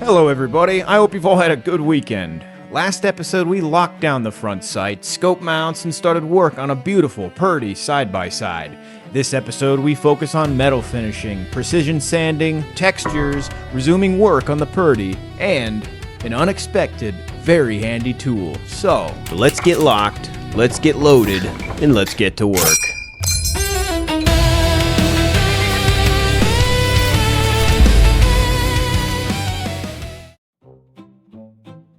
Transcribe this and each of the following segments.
Hello everybody, I hope you've all had a good weekend. Last episode we locked down the front sight, scope mounts, and started work on a beautiful Purdey side-by-side. This episode we focus on metal finishing, precision sanding, textures, resuming work on the Purdey, and an unexpected, very handy tool. So, let's get locked, let's get loaded, and let's get to work.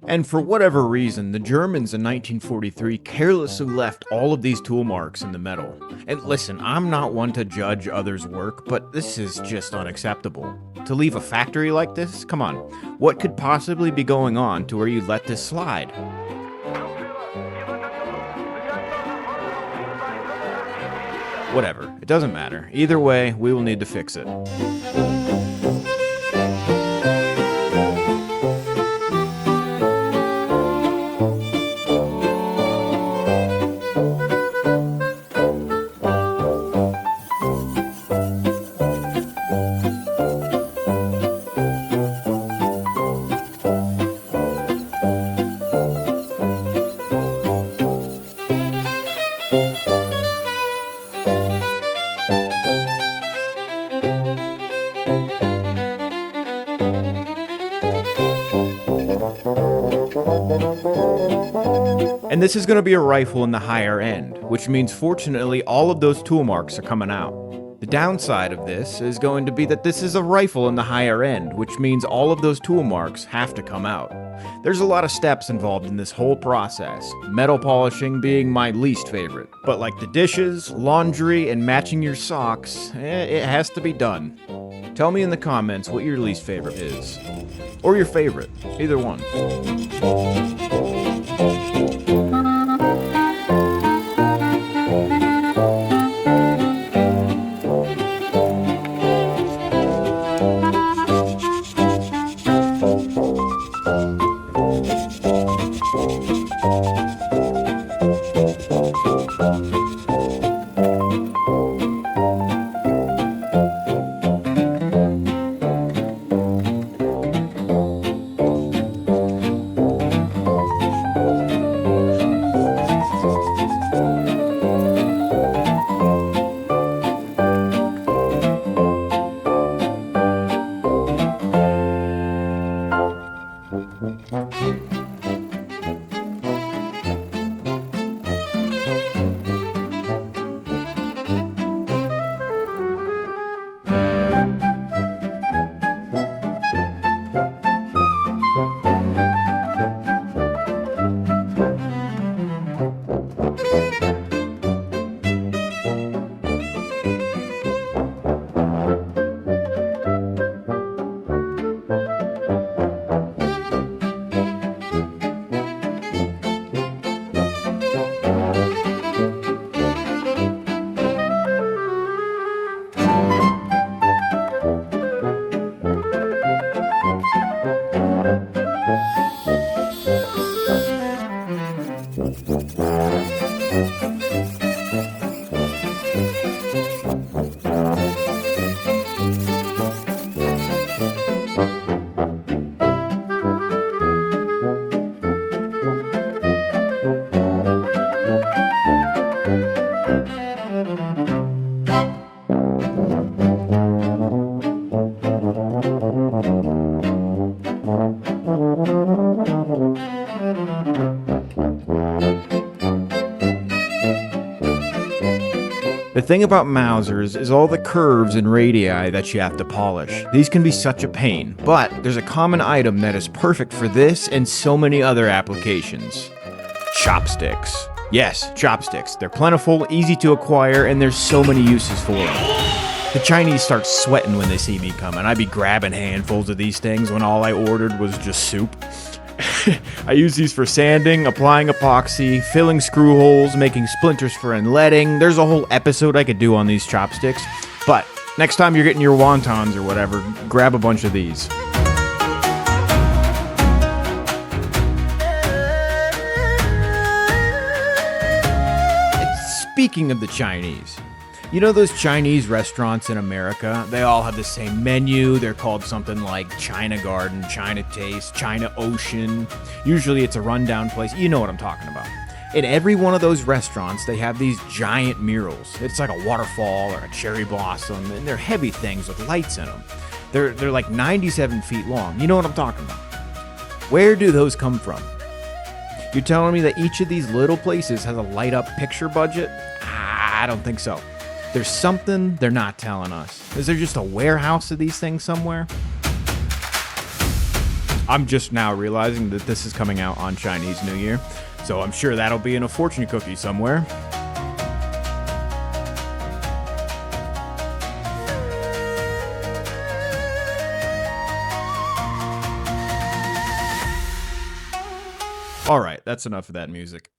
And for whatever reason, the Germans in 1943 carelessly left all of these tool marks in the metal. And listen, I'm not one to judge others' work, but this is just unacceptable. To leave a factory like this? Come on. What could possibly be going on to where you let this slide? Whatever, it doesn't matter. Either way, we will need to fix it. And this is going to be a rifle in the higher end, which means fortunately all of those tool marks are coming out. The downside of this is going to be that this is a rifle in the higher end, which means all of those tool marks have to come out. There's a lot of steps involved in this whole process, metal polishing being my least favorite. But like the dishes, laundry, and matching your socks, it has to be done. Tell me in the comments what your least favorite is. Or your favorite, either one. The thing about Mausers is all the curves and radii that you have to polish. These can be such a pain, but there's a common item that is perfect for this and so many other applications. Chopsticks. Yes, chopsticks. They're plentiful, easy to acquire, and there's so many uses for them. The Chinese start sweating when they see me coming. I'd be grabbing handfuls of these things when all I ordered was just soup. I use these for sanding, applying epoxy, filling screw holes, making splinters for inletting. There's a whole episode I could do on these chopsticks. But next time you're getting your wontons or whatever, grab a bunch of these. Speaking of the Chinese, You know those Chinese restaurants in America? They all have the same menu. They're called something like China Garden, China Taste, China Ocean. Usually it's a rundown place. You know what I'm talking about. In every one of those restaurants, they have these giant murals. It's like a waterfall or a cherry blossom, and they're heavy things with lights in them. They're like 97 feet long. You know what I'm talking about. Where do those come from? You're telling me that each of these little places has a light-up picture budget? I don't think so. There's something they're not telling us. Is there just a warehouse of these things somewhere? I'm just now realizing that this is coming out on Chinese New Year, so I'm sure that'll be in a fortune cookie somewhere. All right, that's enough of that music.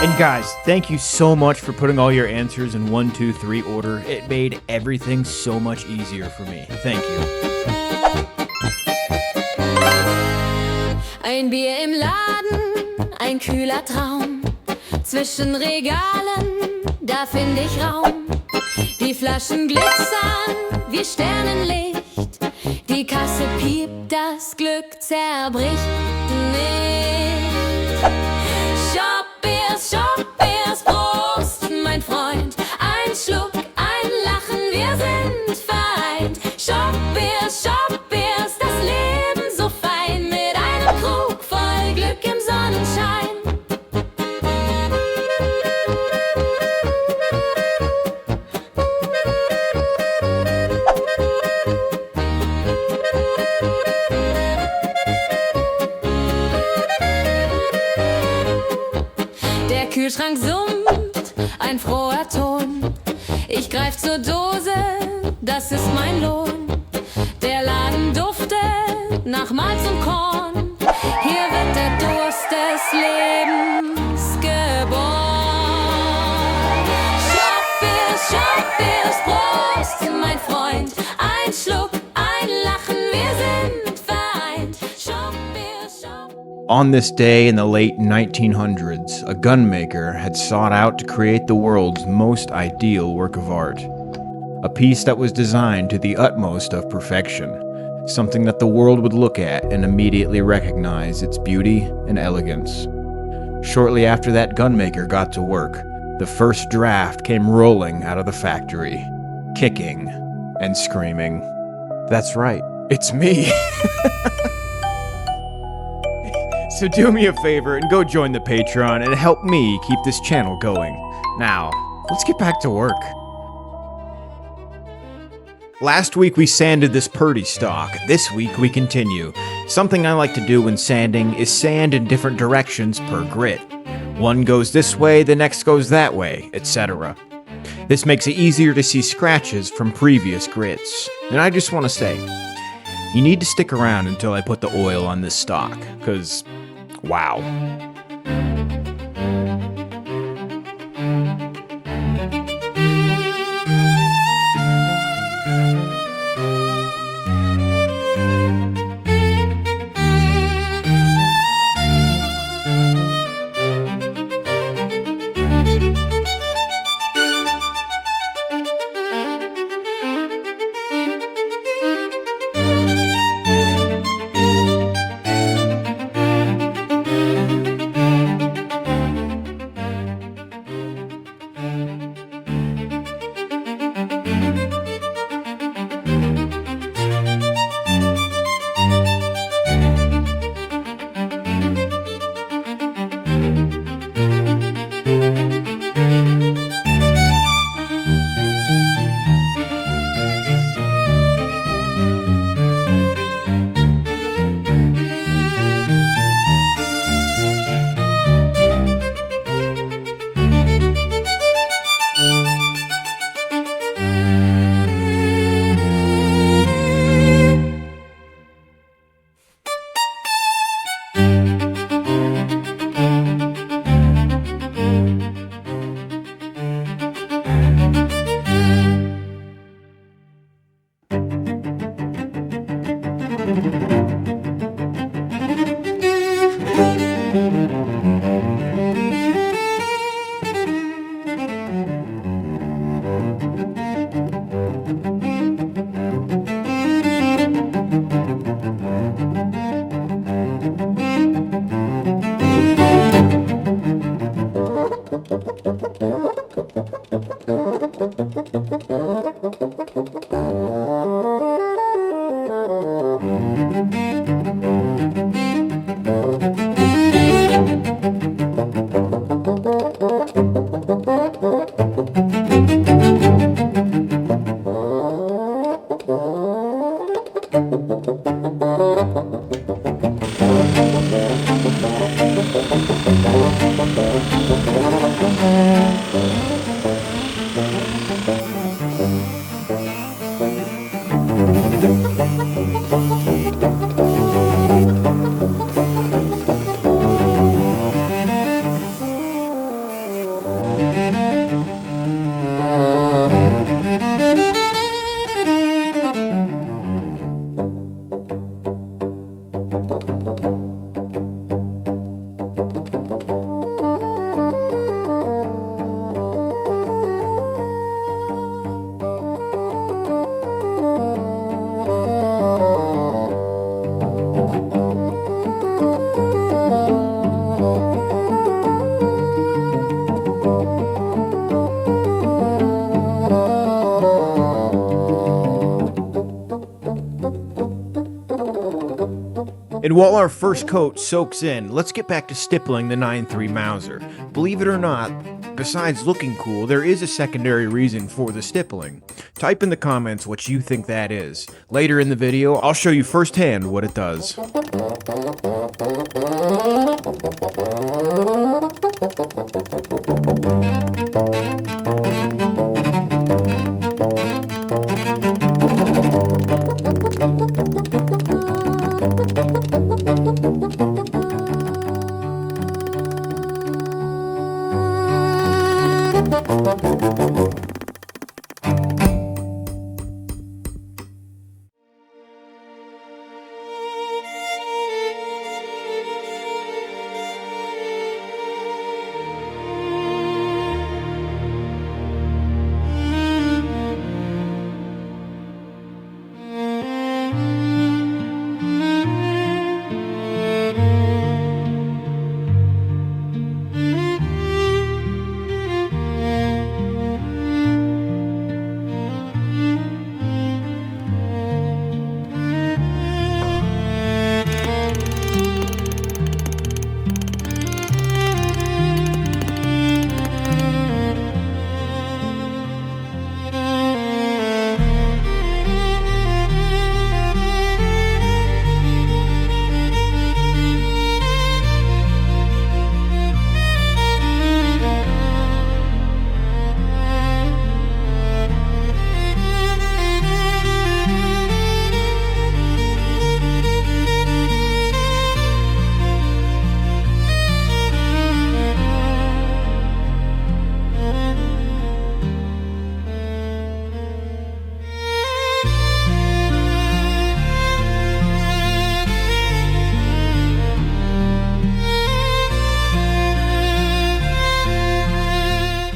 And guys, thank you so much for putting all your answers in 1, 2, 3 order. It made everything so much easier for me. Thank you. Ein Bier im Laden, ein kühler Traum. Zwischen Regalen, da find ich Raum. Die Flaschen glitzern wie Sternenlicht. Die Kasse piept, das Glück zerbricht nicht. Shop-Beers, Prost, mein Freund. Ein Schluck, ein Lachen, wir sind vereint. Shop-Beers, das Leben so fein. Mit einem Krug voll Glück im Sonnenschein. Der Kühlschrank summt, ein froher Ton. Ich greif zur Dose, das ist mein Lohn. Der Laden duftet nach Malz und Korn. Hier wird der Durst des Lebens geboren. Shop-Beers, Prost, mein Freund. Ein Schluck, ein Lachen, wir sind vereint. Shop-Beers. On this day in the late 1900s, a gunmaker had sought out to create the world's most ideal work of art. A piece that was designed to the utmost of perfection, something that the world would look at and immediately recognize its beauty and elegance. Shortly after that gunmaker got to work, the first draft came rolling out of the factory, kicking and screaming. That's right, it's me! So do me a favor and go join the Patreon and help me keep this channel going. Now, let's get back to work. Last week we sanded this Purdey stock. This week we continue. Something I like to do when sanding is sand in different directions per grit. One goes this way, the next goes that way, etc. This makes it easier to see scratches from previous grits. And I just want to say, you need to stick around until I put the oil on this stock, because, wow. And while our first coat soaks in, let's get back to stippling the 9.3 Mauser. Believe it or not, besides looking cool, there is a secondary reason for the stippling. Type in the comments what you think that is. Later in the video, I'll show you firsthand what it does.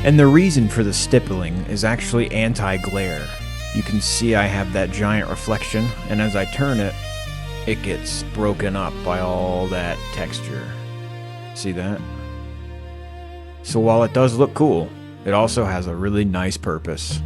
And the reason for the stippling is actually anti-glare. You can see I have that giant reflection, and as I turn it, it gets broken up by all that texture. See that? So while it does look cool, it also has a really nice purpose.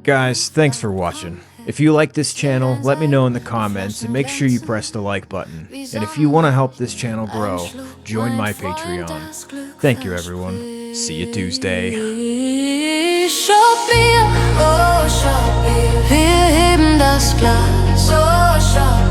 Guys, thanks for watching. If you like this channel, let me know in the comments and make sure you press the like button. And if you want to help this channel grow, join my Patreon. Thank you, everyone. See you Tuesday. Wir heben das Glas.